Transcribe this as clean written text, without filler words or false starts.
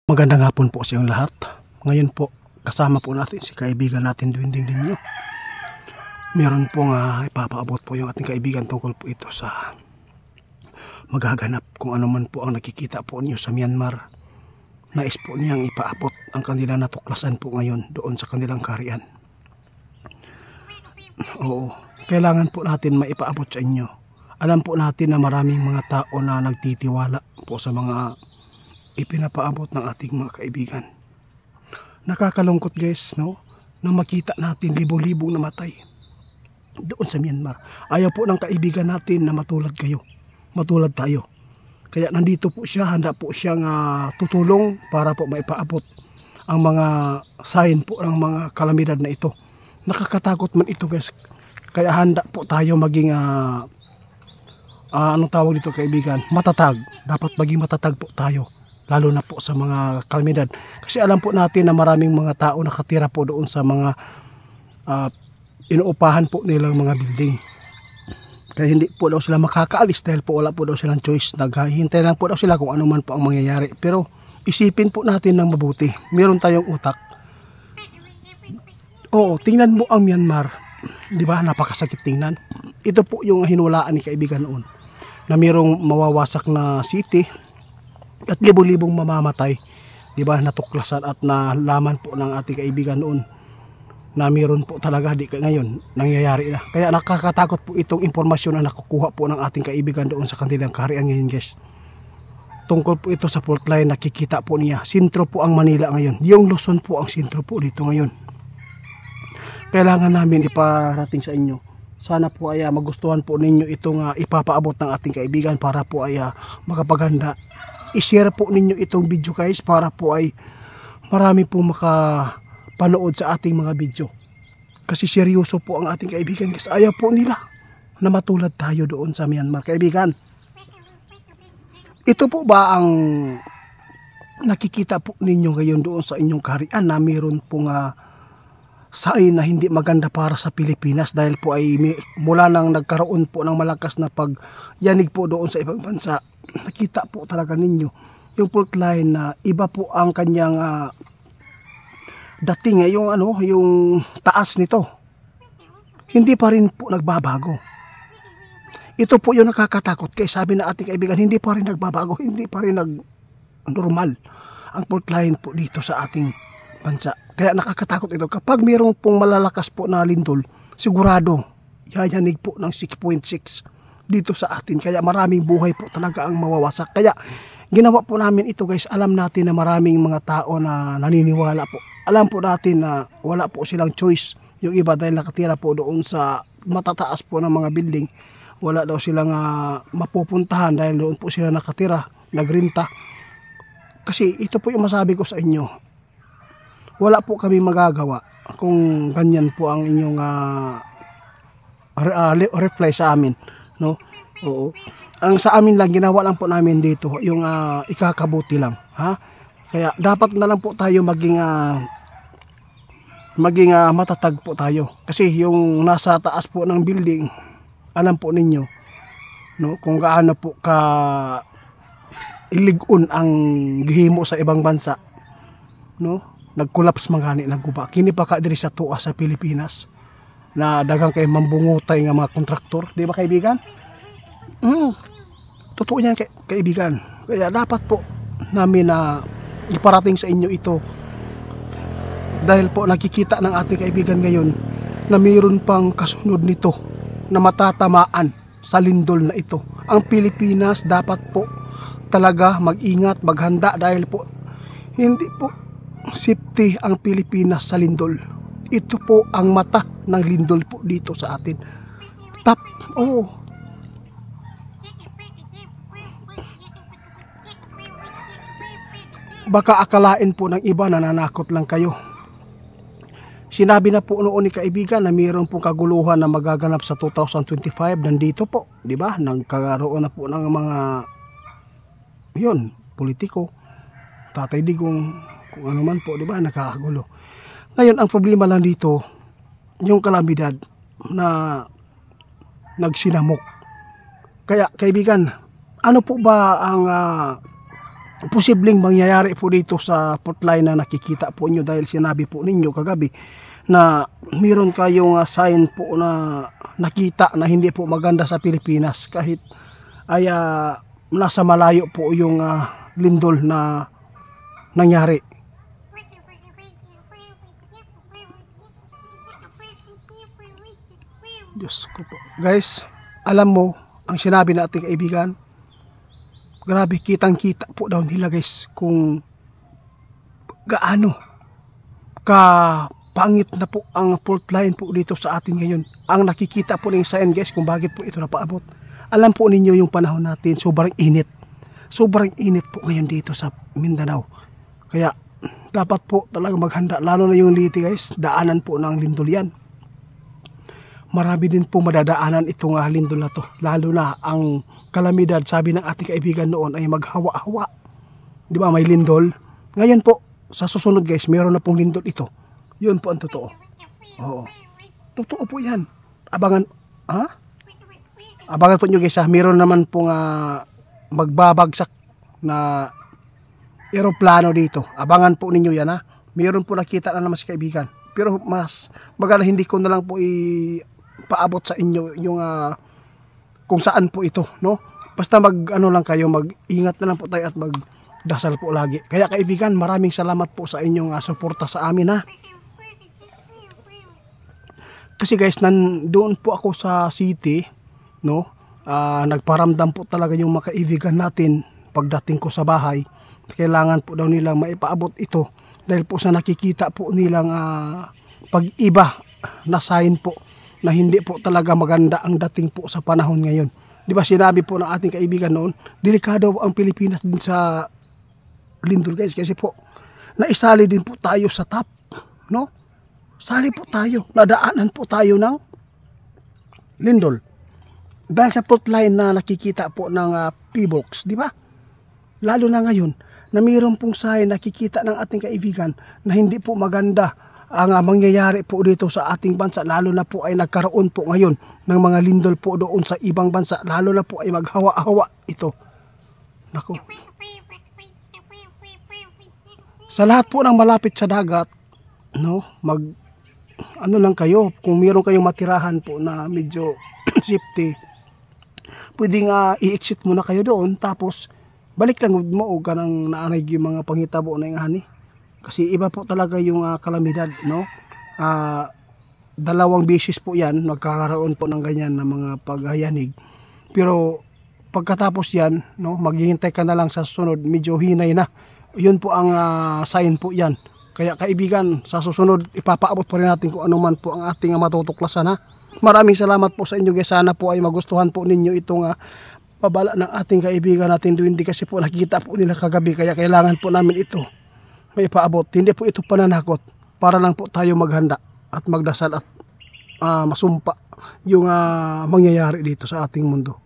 Magandang hapon po sa inyong lahat. Ngayon po, kasama po natin si kaibigan natin Dwinding Linyo. Meron pong ipapaabot po yung ating kaibigan tungkol po ito sa maghaganap kung ano man po ang nakikita po niyo sa Myanmar. Nais po niyang ipaabot ang kanilang natuklasan po ngayon doon sa kanilang kaharian. Oo, kailangan po natin maipaabot sa inyo. Alam po natin na maraming mga tao na nagtitiwala po sa mga ipinapaabot ng ating mga kaibigan. Nakakalungkot guys, no? Na makita natin libo-libong namatay doon sa Myanmar. Ayaw po ng kaibigan natin na matulad kayo, matulad tayo. Kaya nandito po siya, handa po siyang tutulong para po maipaabot ang mga sign po ng mga kalamidad na ito. Nakakatakot man ito guys. Kaya handa po tayo maging anong tawag dito kaibigan? Matatag. Dapat maging matatag po tayo. Lalo na po sa mga kalamidad. Kasi alam po natin na maraming mga tao nakatira po doon sa mga inuupahan po nilang mga building. Kaya hindi po daw sila makakaalis dahil po wala po daw silang choice. Naghihintay lang po daw sila kung ano man po ang mangyayari. Pero isipin po natin ng mabuti. Meron tayong utak. Oo, tingnan mo ang Myanmar. Di ba? Napakasakit tingnan. Ito po yung hinulaan ni kaibigan noon. Na mayroong mawawasak na city at libo-libong mamamatay, di ba, natuklasan at nalaman po ng ating kaibigan noon na meron po talaga di ngayon nangyayari na. Kaya nakakatakot po itong impormasyon na nakukuha po ng ating kaibigan doon sa kanilang kaharian ngayon guys. Tungkol po ito sa fault line, nakikita po niya, sentro po ang Manila ngayon, yung Luzon po ang sentro po dito ngayon. Kailangan namin iparating sa inyo. Sana po ay magustuhan po ninyo itong ipapaabot ng ating kaibigan para po ay makapaganda. I-share po ninyo itong video guys para po ay marami po makapanood sa ating mga video. Kasi seryoso po ang ating kaibigan guys. Ayaw po nila na matulad tayo doon sa Myanmar kaibigan. Ito po ba ang nakikita po ninyo ngayon doon sa inyong kaharian na mayroon pong sign na hindi maganda para sa Pilipinas dahil po ay mula nang nagkaroon po ng malakas na pagyanig po doon sa ibang bansa. Nakita po talaga ninyo yung fault line na iba po ang kanyang dating yung taas nito. Hindi pa rin po nagbabago. Ito po yung nakakatakot kaya sabi na ating kaibigan, hindi pa rin nagbabago, hindi pa rin normal ang fault line po dito sa ating bansa. Kaya nakakatakot ito. Kapag mayroong pong malalakas po na lindol, sigurado yayanig po ng 6.6 dito sa atin. Kaya maraming buhay po talaga ang mawawasak. Kaya ginawa po namin ito guys. Alam natin na maraming mga tao na naniniwala po. Alam po natin na wala po silang choice. Yung iba dahil nakatira po doon sa matataas po ng mga building, wala daw silang mapupuntahan dahil doon po sila nakatira, nagrenta. Kasi ito po yung masabi ko sa inyo. Wala po kami magagawa kung ganyan po ang inyong reply sa amin, no? Oo. Ang sa amin lang ginawa lang po namin dito yung ikakabuti lang, ha? Kaya dapat na lang po tayo maging matatag po tayo. Kasi yung nasa taas po ng building, alam po ninyo, no, kung gaano po ka iligon ang gihimo sa ibang bansa, no? Nag-collapse mangani nagguba. Kini pa ka diri sa tuwa sa Pilipinas na dagang kay mambungutay nga mga kontraktor, di ba kaibigan? Totoo yan kaibigan. Kaya dapat po namin na iparating sa inyo ito dahil po nakikita ng ating kaibigan ngayon na mayroon pang kasunod nito na matatamaan sa lindol na ito. Ang Pilipinas dapat po talaga mag-ingat, maghanda dahil po hindi po safety ang Pilipinas sa lindol. Ito po ang mata ng lindol po dito sa atin. Baka akalain po ng iba na nananakot lang kayo. Sinabi na po noon ni kaibigan na mayroon pong kaguluhan na magaganap sa 2025. Nandito po, di ba? Nagkaroon na po ng mga politiko, Tatay Digong, kung ano man po, di ba, nakakagulo. Ngayon, ang problema lang dito, yung kalamidad na nagsinamok. Kaya, kaibigan, ano po ba ang posibleng mangyayari po dito sa fault line na nakikita po nyo, dahil sinabi po ninyo kagabi na meron kayong sign po na nakita na hindi po maganda sa Pilipinas, kahit ay nasa malayo po yung lindol na nangyari. Diyos ko po. Guys, alam mo, ang sinabi na ating kaibigan, grabe, kitang-kita po daw nila guys kung gaano ka pangit na po ang fault line po dito sa atin ngayon. Ang nakikita po ng sign guys kung bakit po ito napaabot. Alam po ninyo yung panahon natin, sobrang init. Sobrang init po ngayon dito sa Mindanao. Kaya dapat po talaga maghanda, lalo na yung Leyte guys, daanan po ng lindol yan. Marami din po madadaanan itong lindol na to. Lalo na ang kalamidad, sabi ng ating kaibigan noon ay maghawa-hawa. Di ba, may lindol? Ngayon po, sa susunod guys, meron na pong lindol ito. Yun po ang totoo. Oo. Totoo po yan. Abangan, abangan po nyo guys meron naman pong magbabagsak na eroplano dito. Abangan po ninyo yan Meron po nakita na naman si kaibigan. Pero mas maganda hindi ko na lang po paabot sa inyo yung kung saan po ito, no? Basta lang kayo, mag-ingat na lang po tayo at magdasal po lagi. Kaya kaibigan, maraming salamat po sa inyong suporta sa amin Kasi guys, nandoon po ako sa city, no? Nagparamdam po talaga yung mga kaibigan natin pagdating ko sa bahay. Kailangan po daw nilang maipaabot ito dahil po sa nakikita po nilang pag-iba na sign po na hindi po talaga maganda ang dating po sa panahon ngayon. Di ba sinabi po ng ating kaibigan noon, delikado ang Pilipinas din sa lindol guys, kasi po naisali din po tayo sa top, no? Sali po tayo, nadaanan po tayo ng lindol. Dahil sa fault line na nakikita po ng P-box, di ba? Lalo na ngayon, na mayroon pong sign nakikita ng ating kaibigan na hindi po maganda ang mangyayari po dito sa ating bansa, lalo na po ay nagkaroon po ngayon ng mga lindol po doon sa ibang bansa, lalo na po ay maghawa-hawa ito. Naku. Sa lahat po ng malapit sa dagat, no, lang kayo, kung meron kayong matirahan po na medyo safety, pwedeng i-exit muna kayo doon, tapos balik lang mo o ganang naanay yung mga panghitabo na yung kasi iba po talaga yung kalamidad, no? 2 beses po yan, nagkakaroon po ng ganyan na mga paghayanig. Pero pagkatapos yan, no, maghihintay ka na lang sa susunod, medyo hinay na. Yun po ang sign po yan. Kaya kaibigan, sa susunod, ipapaabot pa rin natin kung ano man po ang ating matutuklasan Maraming salamat po sa inyo guys. Sana po ay magustuhan po ninyo itong pabala ng ating kaibigan natin Duwende, kasi po nakita po nila kagabi, kaya kailangan po namin ito may paabot. Hindi po ito pananakot, para lang po tayo maghanda at magdasal at masumpa yung mangyayari dito sa ating mundo.